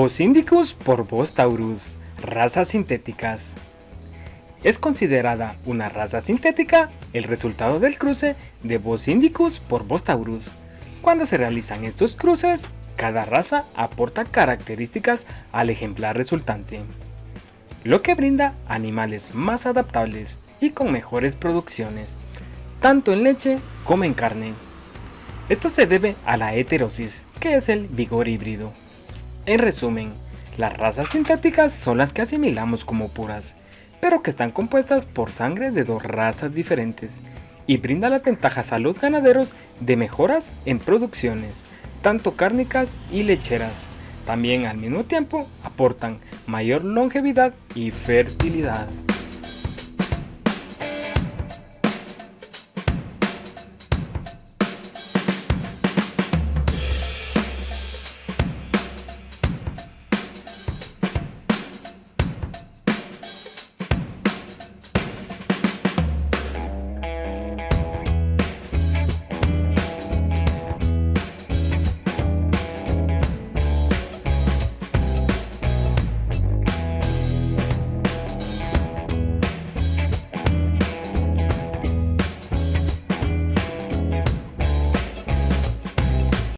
Bos indicus por Bos taurus, razas sintéticas. Es considerada una raza sintética el resultado del cruce de Bos indicus por Bos taurus. Cuando se realizan estos cruces, cada raza aporta características al ejemplar resultante, lo que brinda animales más adaptables y con mejores producciones, tanto en leche como en carne. Esto se debe a la heterosis, que es el vigor híbrido. En resumen, las razas sintéticas son las que asimilamos como puras, pero que están compuestas por sangre de dos razas diferentes y brindan las ventajas a los ganaderos de mejoras en producciones, tanto cárnicas y lecheras. También al mismo tiempo aportan mayor longevidad y fertilidad.